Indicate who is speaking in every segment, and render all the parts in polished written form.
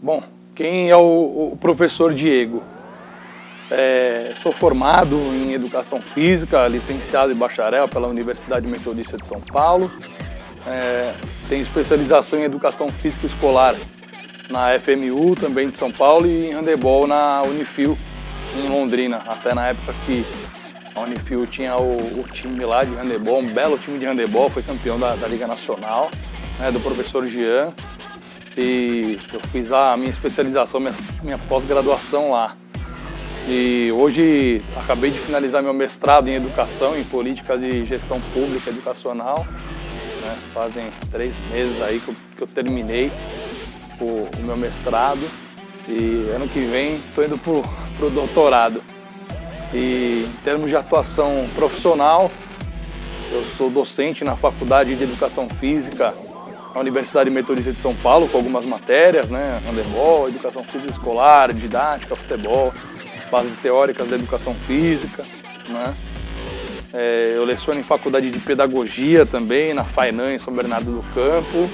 Speaker 1: Bom, quem é o professor Diego? Sou formado em Educação Física, licenciado e bacharel pela Universidade Metodista de São Paulo. Tenho especialização em Educação Física Escolar na FMU, também de São Paulo, e em handebol na Unifil, em Londrina. Até na época que a Unifil tinha o time lá de handebol, um belo time de handebol, foi campeão da Liga Nacional, do professor Jean. E eu fiz a minha especialização, minha pós-graduação lá. E hoje acabei de finalizar meu mestrado em Educação, em Políticas de Gestão Pública Educacional. Fazem 3 meses aí que eu terminei o meu mestrado. E ano que vem estou indo pro doutorado. E em termos de atuação profissional, eu sou docente na Faculdade de Educação Física na Universidade Metodista de São Paulo, com algumas matérias, handebol, educação física escolar, didática, futebol, bases teóricas da educação física. Eu leciono em faculdade de pedagogia também, na FAINAM, em São Bernardo do Campo,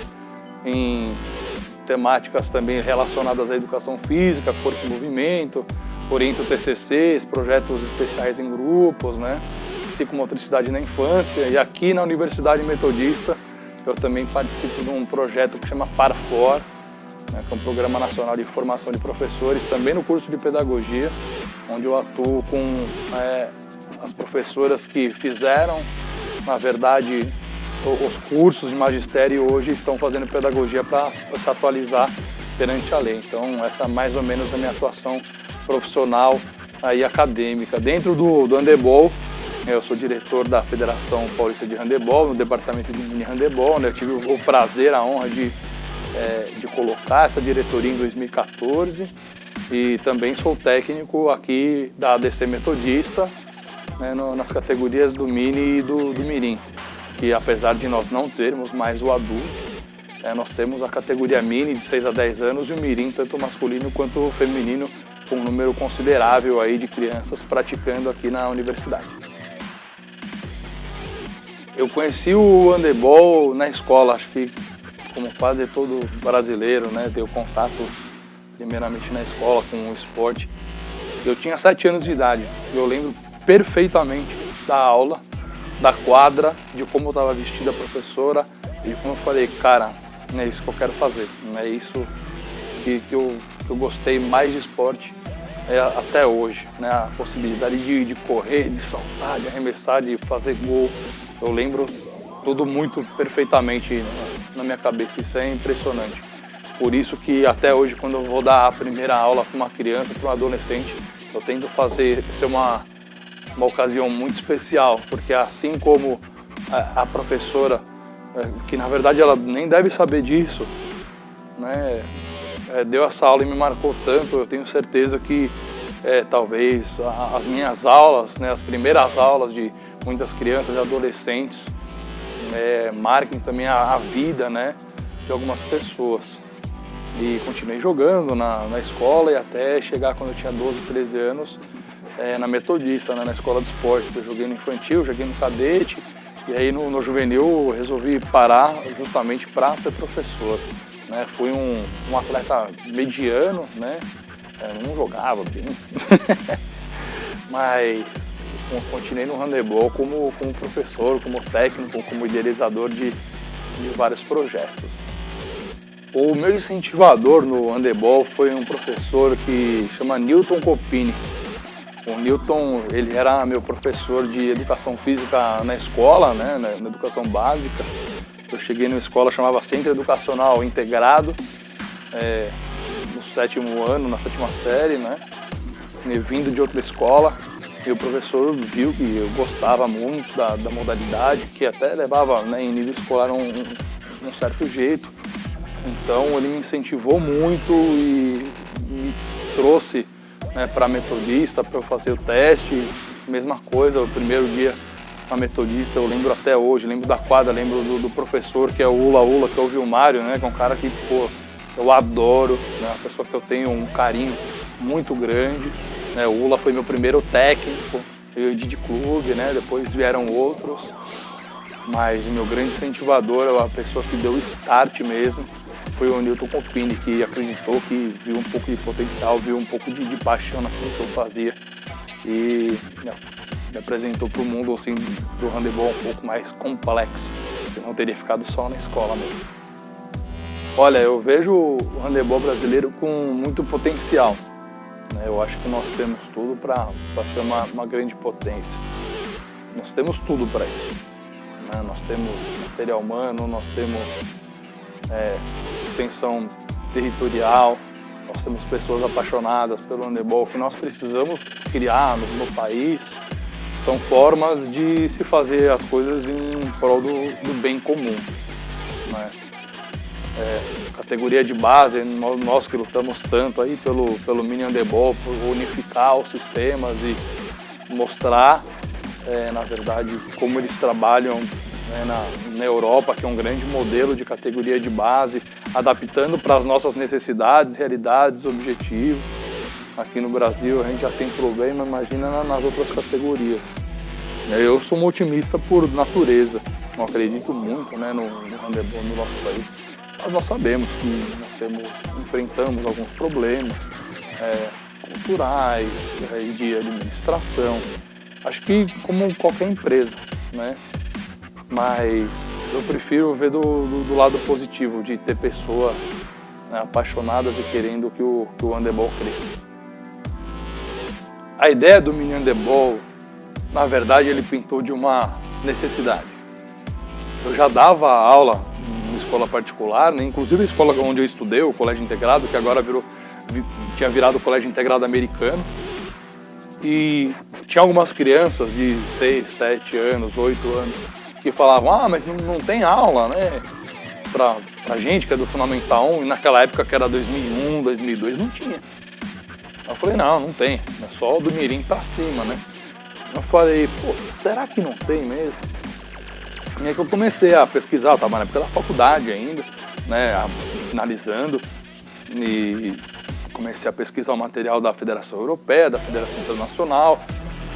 Speaker 1: em temáticas também relacionadas à educação física, corpo e movimento, oriento TCCs, projetos especiais em grupos, psicomotricidade na infância. E aqui na Universidade Metodista eu também participo de um projeto que chama PARFOR, que é um Programa Nacional de Formação de Professores, também no curso de Pedagogia, onde eu atuo com as professoras que fizeram, na verdade, os cursos de magistério e hoje estão fazendo pedagogia para se atualizar perante a lei. Então, essa é mais ou menos a minha atuação profissional e acadêmica. Dentro do handebol, eu sou diretor da Federação Paulista de Handebol, no departamento de mini handebol, onde eu tive o prazer, a honra de colocar essa diretoria em 2014. E também sou técnico aqui da ADC Metodista, nas categorias do mini e do mirim, que apesar de nós não termos mais o adulto, nós temos a categoria mini de 6 a 10 anos e o mirim, tanto masculino quanto feminino, com um número considerável aí de crianças praticando aqui na universidade. Eu conheci o handebol na escola, acho que como quase todo brasileiro, tenho contato primeiramente na escola com o esporte. Eu tinha 7 anos de idade, eu lembro perfeitamente da aula, da quadra, de como estava vestida a professora e como eu falei, cara, é isso que eu quero fazer, é isso que eu gostei mais de esporte até hoje, a possibilidade de correr, de saltar, de arremessar, de fazer gol. Eu lembro tudo muito perfeitamente na minha cabeça, isso é impressionante. Por isso que até hoje, quando eu vou dar a primeira aula para uma criança, para um adolescente, eu tento fazer ser uma ocasião muito especial, porque assim como a professora, que na verdade ela nem deve saber disso, deu essa aula e me marcou tanto, eu tenho certeza que talvez as minhas aulas, as primeiras aulas de muitas crianças e adolescentes marquem também a vida de algumas pessoas. E continuei jogando na escola e até chegar quando eu tinha 12, 13 anos na Metodista, na escola de esportes. Eu joguei no infantil, joguei no cadete e aí no juvenil eu resolvi parar justamente para ser professor. Fui um atleta mediano, não jogava bem, mas continuei no handebol como professor, como técnico, como idealizador de vários projetos. O meu incentivador no handebol foi um professor que chama Newton Copini. O Newton, ele era meu professor de educação física na escola, na educação básica. Eu cheguei numa escola chamava Centro Educacional Integrado, no 7º ano, na 7ª série, vindo de outra escola. E o professor viu que eu gostava muito da modalidade, que até levava em nível escolar um certo jeito. Então ele me incentivou muito e me trouxe para a Metodista para eu fazer o teste. Mesma coisa, o primeiro dia na Metodista, eu lembro até hoje, lembro da quadra, lembro do professor que é o Ula, que é o Vilmário, que é um cara que eu adoro, uma pessoa que eu tenho um carinho muito grande. O Ula foi meu primeiro técnico de clube, depois vieram outros, mas o meu grande incentivador é a pessoa que deu o start mesmo foi o Newton Copini, que acreditou, que viu um pouco de potencial, viu um pouco de paixão naquilo que eu fazia e me apresentou para o mundo assim, do handebol um pouco mais complexo, senão teria ficado só na escola mesmo. Olha, eu vejo o handebol brasileiro com muito potencial, né? Eu acho que nós temos tudo para ser uma grande potência. Nós temos tudo para isso, né? Nós temos material humano, nós temos extensão territorial, nós temos pessoas apaixonadas pelo handebol. O que nós precisamos criar no país são formas de se fazer as coisas em prol do bem comum, né? Categoria de base, nós que lutamos tanto aí pelo mini handebol, por unificar os sistemas e mostrar, na verdade, como eles trabalham, né, na Europa, que é um grande modelo de categoria de base, adaptando para as nossas necessidades, realidades, objetivos. Aqui no Brasil a gente já tem problema, imagina nas outras categorias. Eu sou um otimista por natureza, não acredito muito, né, no handebol no nosso país. Mas nós sabemos que enfrentamos alguns problemas culturais, de administração, acho que como qualquer empresa, né? Mas eu prefiro ver do lado positivo, de ter pessoas, né, apaixonadas e querendo que o handebol cresça. A ideia do mini handebol, na verdade, ele pintou de uma necessidade. Eu já dava aula em escola particular, né? Inclusive a escola onde eu estudei, o Colégio Integrado, que agora tinha virado o Colégio Integrado Americano. E tinha algumas crianças de 6, 7 anos, 8 anos, que falavam, mas não tem aula, né? Pra gente que é do Fundamental 1, e naquela época que era 2001, 2002, não tinha. Eu falei, não tem, é só do mirim pra cima, né? Eu falei, pô, será que não tem mesmo? E aí que eu comecei a pesquisar, eu estava na época da faculdade ainda, né, finalizando, e comecei a pesquisar o material da Federação Europeia, da Federação Internacional,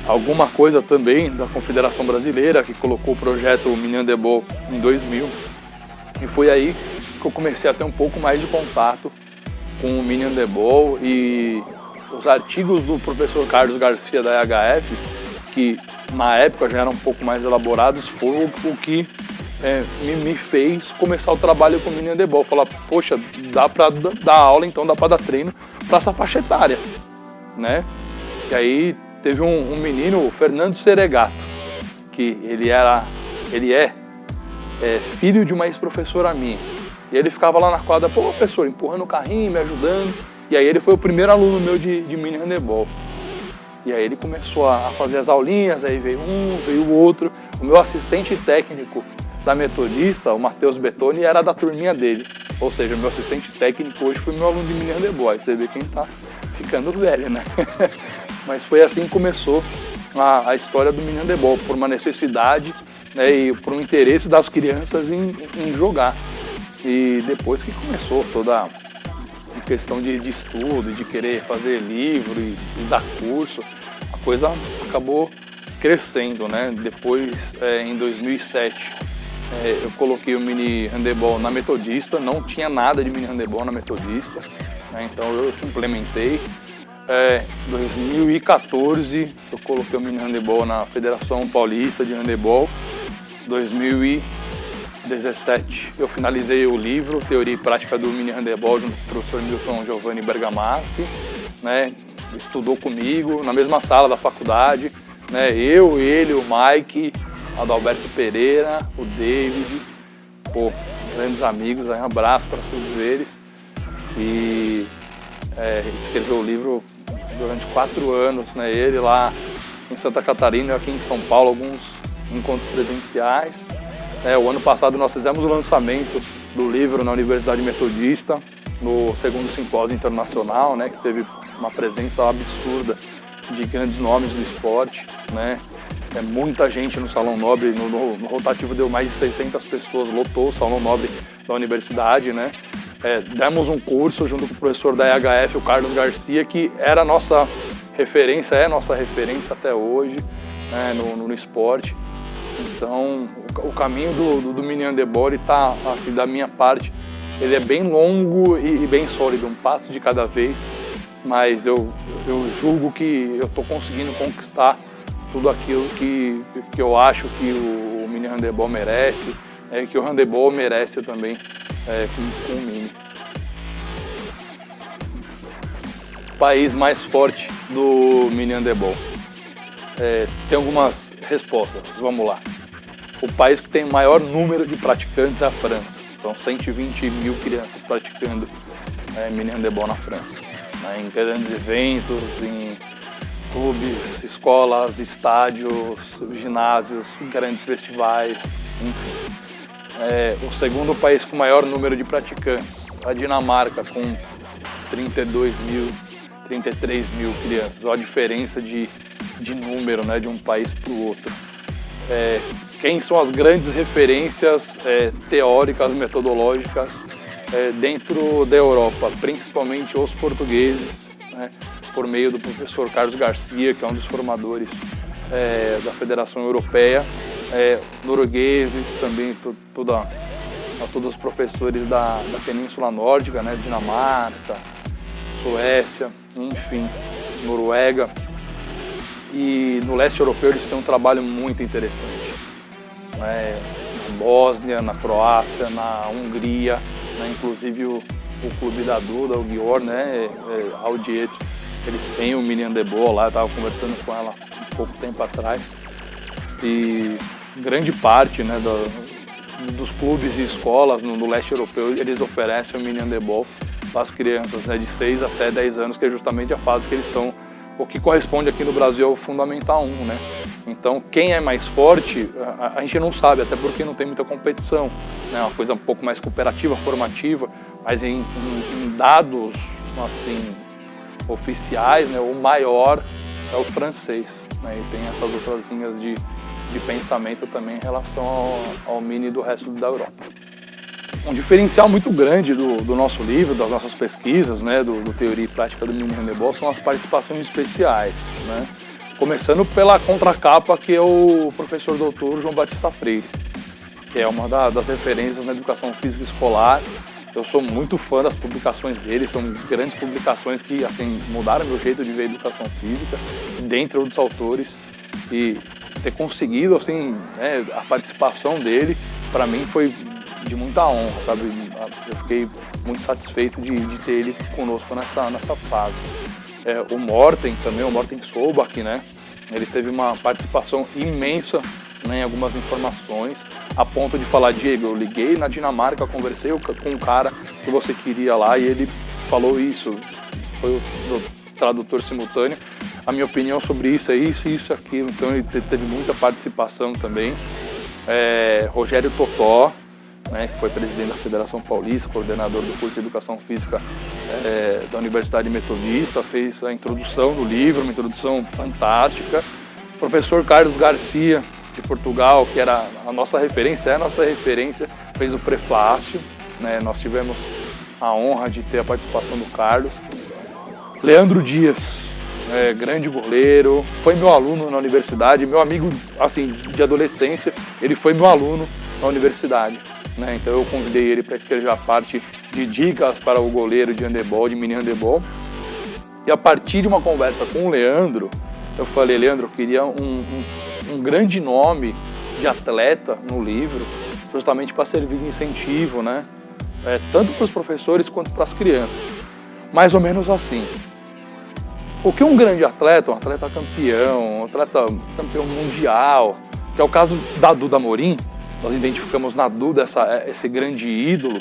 Speaker 1: alguma coisa também da Confederação Brasileira, que colocou o projeto Mini Handebol em 2000. E foi aí que eu comecei a ter um pouco mais de contato com o Mini Handebol, e os artigos do professor Carlos Garcia da EHF, que na época já eram um pouco mais elaborados, foi o que me fez começar o trabalho com o Mini Handebol. Falar, poxa, dá para dar aula, então dá para dar treino para essa faixa etária, né? E aí teve um menino, o Fernando Seregato, que ele é filho de uma ex-professora minha. E ele ficava lá na quadra, pô, professor, empurrando o carrinho, me ajudando. E aí ele foi o primeiro aluno meu de Mini Handebol. E aí ele começou a fazer as aulinhas, aí veio um, veio o outro. O meu assistente técnico da Metodista, o Matheus Bettoni, era da turminha dele. Ou seja, meu assistente técnico hoje foi meu aluno de Mini Handebol. Aí você vê quem tá ficando velho, né? Mas foi assim que começou a história do Mini Handebol, por uma necessidade, né, e por um interesse das crianças em jogar. E depois que começou toda a questão de estudo, de querer fazer livro e dar curso, a coisa acabou crescendo, né? Depois, em 2007, eu coloquei o Mini Handebol na Metodista, não tinha nada de Mini Handebol na Metodista, né? Então eu implementei. Em 2014 eu coloquei o Mini Handebol na Federação Paulista de Handebol. 2017 eu finalizei o livro Teoria e Prática do Mini Handebol junto com o professor Milton Giovanni Bergamaschi, né? Estudou comigo na mesma sala da faculdade, né? Eu, ele, o Mike, Adalberto Pereira, o David, pô, grandes amigos, aí um abraço para todos eles. E escreveu o livro durante 4 anos, né? Ele lá em Santa Catarina e aqui em São Paulo, alguns encontros presenciais. O ano passado nós fizemos o lançamento do livro na Universidade Metodista, no 2º Simpósio Internacional, né? Que teve uma presença absurda de grandes nomes do esporte, né? Muita gente no Salão Nobre, no rotativo deu mais de 600 pessoas, lotou o Salão Nobre da universidade, né? Demos um curso junto com o professor da EHF, o Carlos Garcia, que era nossa referência, é nossa referência até hoje, né, no esporte. Então, o caminho do Mini Handebol está, assim, da minha parte, ele é bem longo e bem sólido, um passo de cada vez, mas eu julgo que eu estou conseguindo conquistar tudo aquilo que eu acho que o mini handebol merece, que o handebol merece também com o mini. O país mais forte do mini handebol. Tem algumas respostas, vamos lá. O país que tem o maior número de praticantes é a França. São 120 mil crianças praticando mini handebol na França. Em grandes eventos, em clubes, escolas, estádios, ginásios, grandes festivais, enfim. O segundo país com o maior número de praticantes, a Dinamarca, com 32 mil, 33 mil crianças. Olha a diferença de número, né, de um país para o outro. Quem são as grandes referências teóricas, metodológicas dentro da Europa, principalmente os portugueses, né, por meio do professor Carlos Garcia, que é um dos formadores da Federação Europeia, noruegueses, também todos os professores da Península Nórdica, né, Dinamarca, Suécia, enfim, Noruega. E no leste europeu eles têm um trabalho muito interessante. Na Bósnia, na Croácia, na Hungria, né? Inclusive o clube da Duda, o Gior, né? Audiet, eles têm o mini handebol lá, eu estava conversando com ela um pouco tempo atrás. E grande parte, né, dos clubes e escolas no leste europeu, eles oferecem o mini handebol para as crianças, né, de 6 até 10 anos, que é justamente a fase que eles estão, o que corresponde aqui no Brasil ao Fundamental 1, né? Então, quem é mais forte, a gente não sabe, até porque não tem muita competição, né? Uma coisa um pouco mais cooperativa, formativa, mas em dados, assim, oficiais, né, o maior é o francês, né? E tem essas outras linhas de pensamento também em relação ao mini do resto da Europa. Um diferencial muito grande do nosso livro, das nossas pesquisas, né, do Teoria e Prática do Mini Handebol, são as participações especiais, né? Começando pela contracapa, que é o professor doutor João Batista Freire, que é uma das referências na educação física escolar. Eu sou muito fã das publicações dele, são grandes publicações que, assim, mudaram meu jeito de ver a educação física, dentre outros autores, e ter conseguido, assim, né, a participação dele, para mim foi de muita honra, sabe? Eu fiquei muito satisfeito de ter ele conosco nessa fase. O Morten também, o Morten Solbach, né? Ele teve uma participação imensa, né, em algumas informações, a ponto de falar: Diego, eu liguei na Dinamarca, conversei com um cara que você queria lá e ele falou isso, foi o tradutor simultâneo, a minha opinião sobre isso é isso, isso, aquilo. Então ele teve muita participação também. Rogério Totó, né, que foi presidente da Federação Paulista, coordenador do curso de Educação Física da Universidade Metodista, fez a introdução do livro, uma introdução fantástica. O professor Carlos Garcia, de Portugal, que era a nossa referência, fez o prefácio, né, nós tivemos a honra de ter a participação do Carlos. Leandro Dias, grande goleiro, foi meu aluno na universidade, meu amigo, assim, de adolescência, ele foi meu aluno na universidade. Né? Então eu convidei ele para escrever a parte de dicas para o goleiro de handebol, de mini handebol. E a partir de uma conversa com o Leandro, eu falei: Leandro, eu queria um grande nome de atleta no livro, justamente para servir de incentivo, né? Tanto para os professores quanto para as crianças. Mais ou menos assim. O que um grande atleta, um atleta campeão, mundial, que é o caso da Duda Amorim, nós identificamos na Duda esse grande ídolo,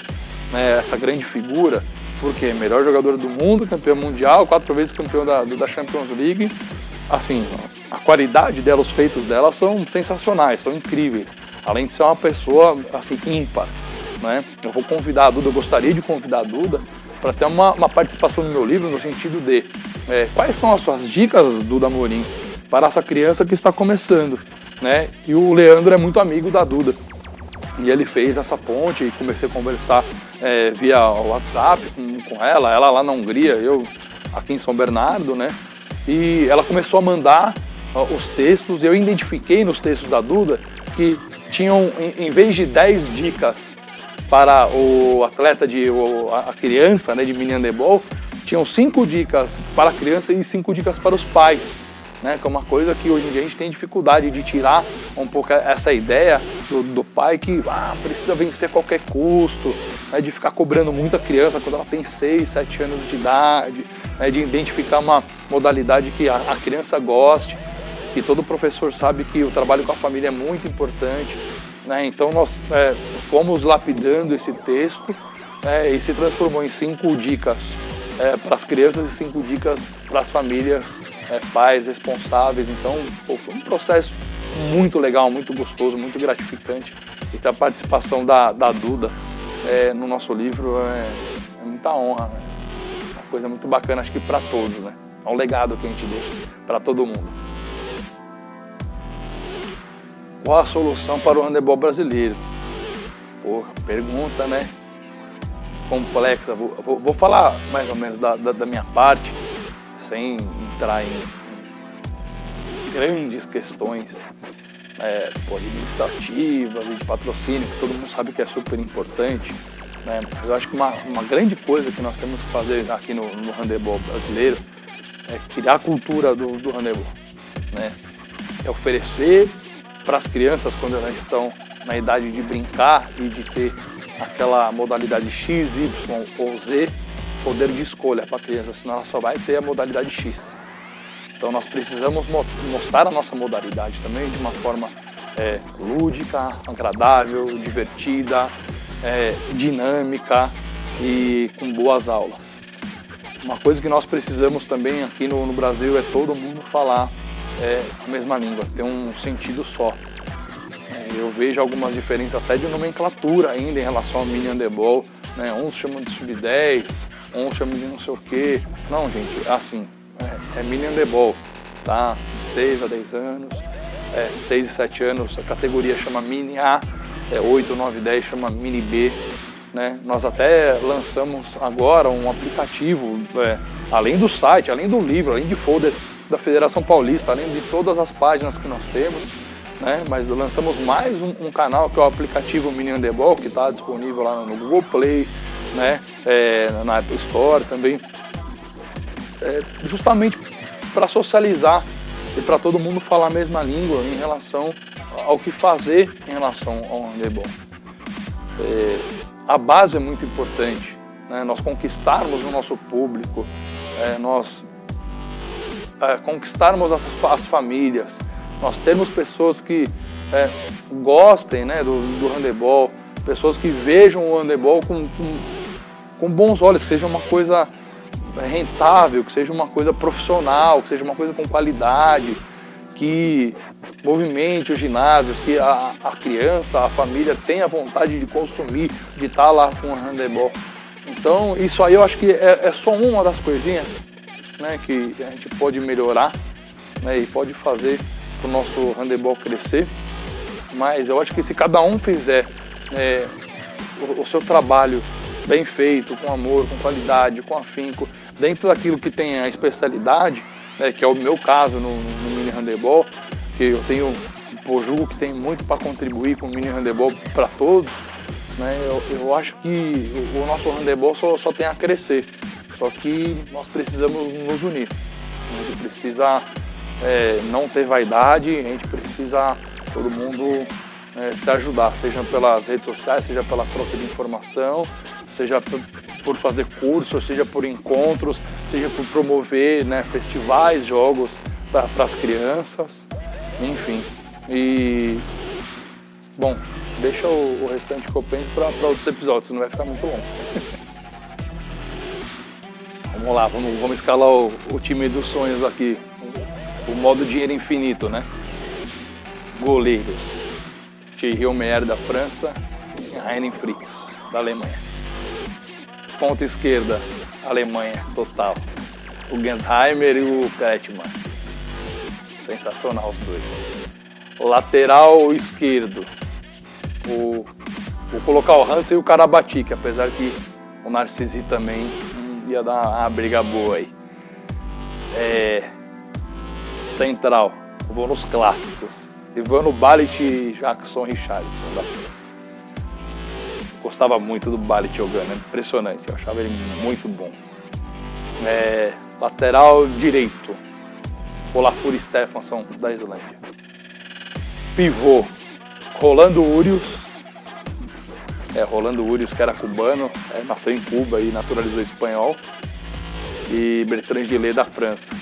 Speaker 1: né, essa grande figura, porque melhor jogador do mundo, campeão mundial, 4 vezes campeão da Champions League. Assim, a qualidade dela, os feitos dela são sensacionais, são incríveis, além de ser uma pessoa, assim, ímpar, né? Eu vou convidar a Duda, eu gostaria de convidar a Duda para ter uma participação no meu livro, no sentido de quais são as suas dicas, Duda Amorim, para essa criança que está começando, né? E o Leandro é muito amigo da Duda. E ele fez essa ponte e comecei a conversar via WhatsApp com ela lá na Hungria, eu aqui em São Bernardo, né? E ela começou a mandar os textos, eu identifiquei nos textos da Duda que tinham, em vez de 10 dicas para o atleta, a criança, né, de mini handebol, tinham 5 dicas para a criança e 5 dicas para os pais, né, que é uma coisa que hoje em dia a gente tem dificuldade de tirar um pouco essa ideia do pai que precisa vencer a qualquer custo, né, de ficar cobrando muito a criança quando ela tem 6, 7 anos de idade, né, de identificar uma modalidade que a criança goste, que todo professor sabe que o trabalho com a família é muito importante, né, então nós fomos lapidando esse texto e se transformou em 5 dicas para as crianças e 5 dicas para as famílias, pais responsáveis. Então foi um processo muito legal, muito gostoso, muito gratificante, e ter a participação da Duda no nosso livro é muita honra, né? Uma coisa muito bacana, acho que para todos, né? É um legado que a gente deixa para todo mundo. Qual a solução para o handebol brasileiro? Pô, pergunta, né? Complexa. Vou falar mais ou menos da minha parte, sem entrar em grandes questões administrativas e de patrocínio, que todo mundo sabe que é super importante, né? Mas eu acho que uma grande coisa que nós temos que fazer aqui no handebol brasileiro é criar a cultura do handebol, né? É oferecer para as crianças, quando elas estão na idade de brincar e de ter aquela modalidade X, Y ou Z, poder de escolha para a criança, senão ela só vai ter a modalidade X. Então nós precisamos mostrar a nossa modalidade também de uma forma lúdica, agradável, divertida, dinâmica e com boas aulas. Uma coisa que nós precisamos também aqui no Brasil é todo mundo falar a mesma língua, ter um sentido só. Eu vejo algumas diferenças até de nomenclatura ainda em relação ao mini handebol, né? Uns chamam de sub-10, uns chamam de não sei o quê. Não, gente, assim, é mini handebol, tá? De 6 a 10 anos, 6 e 7 anos a categoria chama mini A, 8, 9 e 10 chama mini B, né? Nós até lançamos agora um aplicativo, além do site, além do livro, além de folder da Federação Paulista, além de todas as páginas que nós temos, né? Mas lançamos mais um canal que é o aplicativo Mini Handebol, que está disponível lá no Google Play, né? Na Apple Store também, justamente para socializar e para todo mundo falar a mesma língua em relação ao que fazer em relação ao handebol. A base é muito importante, né? Nós conquistarmos o nosso público, nós conquistarmos as famílias, nós termos pessoas que gostem, né, do handebol, pessoas que vejam o handebol com bons olhos, que seja uma coisa rentável, que seja uma coisa profissional, que seja uma coisa com qualidade, que movimente os ginásios, que a criança, a família tenha vontade de consumir, de estar lá com o handebol. Então isso aí eu acho que é só uma das coisinhas, né, que a gente pode melhorar, né, e pode fazer para o nosso handebol crescer. Mas eu acho que se cada um fizer o seu trabalho bem feito, com amor, com qualidade, com afinco, dentro daquilo que tem a especialidade, né, que é o meu caso no mini handebol, que eu julgo que tem muito para contribuir com o mini handebol para todos, né, eu acho que o nosso handebol só tem a crescer, só que nós precisamos nos unir, a gente precisa não ter vaidade, a gente precisa todo mundo se ajudar, seja pelas redes sociais, seja pela troca de informação, seja por fazer cursos, seja por encontros, seja por promover, né, festivais, jogos para as crianças, enfim. E, bom, deixa o restante que eu penso para outros episódios, senão vai ficar muito longo. Vamos lá, vamos escalar o time dos sonhos aqui, o modo dinheiro infinito, né? Goleiros: Thierry Omeyer da França e Heinen Fricks da Alemanha. Ponta esquerda, Alemanha total, o Gensheimer e o Kretschmann. Sensacional os dois. Lateral esquerdo, vou colocar o Hansen e o Karabatic, apesar que o Narcisi também ia dar uma briga boa aí. Central, vou nos clássicos: Ivano Balit e Jackson Richarlison da França. gostava muito do Balic jogando, impressionante, eu achava ele muito bom. Lateral direito, Olafur Stefansson, da Islândia. Pivô, Rolando Urius. Rolando Urius, que era cubano, nasceu em Cuba e naturalizou espanhol. E Bertrand Gillet, da França.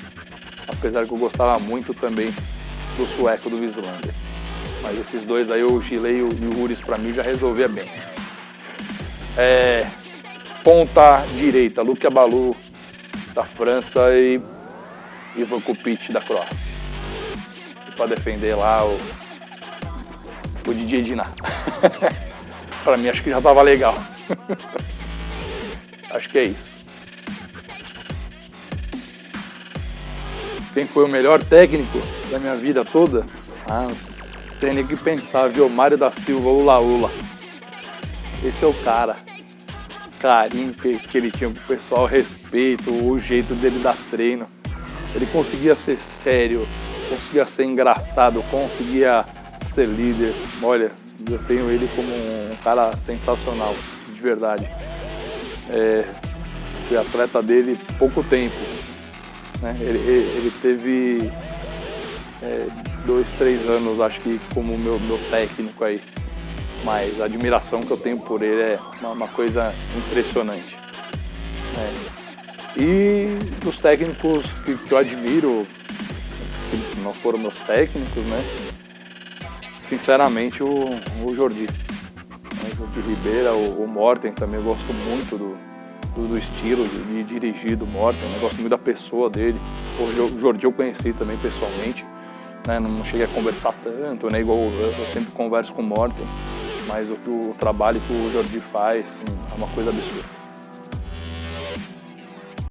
Speaker 1: Apesar que eu gostava muito também do sueco do Islândia. Mas esses dois aí, o Gillet e o Urius, pra mim, já resolvia bem. Ponta direita, Luke Abalu, da França, e Ivan Kupic, da Croácia. E para defender lá o DJ Diná. Para mim, acho que já tava legal. Acho que é isso. Quem foi o melhor técnico da minha vida toda? Tem nem que pensar, viu? Mário da Silva, Ula. Esse é o cara. Carinho que ele tinha pro pessoal, respeito, o jeito dele dar treino. Ele conseguia ser sério, conseguia ser engraçado, conseguia ser líder. Olha, eu tenho ele como um cara sensacional, de verdade. Fui atleta dele pouco tempo, né? Ele teve 2, 3 anos, acho que, como meu técnico aí. Mas a admiração que eu tenho por ele é uma coisa impressionante. E dos técnicos que eu admiro, que não foram meus técnicos, né? Sinceramente, o Jordi. O Jordi Ribeira, o Morten também, eu gosto muito do estilo de dirigir do Morten, eu gosto muito da pessoa dele. O Jordi eu conheci também pessoalmente, né? Não cheguei a conversar tanto, né? Igual eu sempre converso com o Morten, mas o trabalho que o Jordi faz é uma coisa absurda.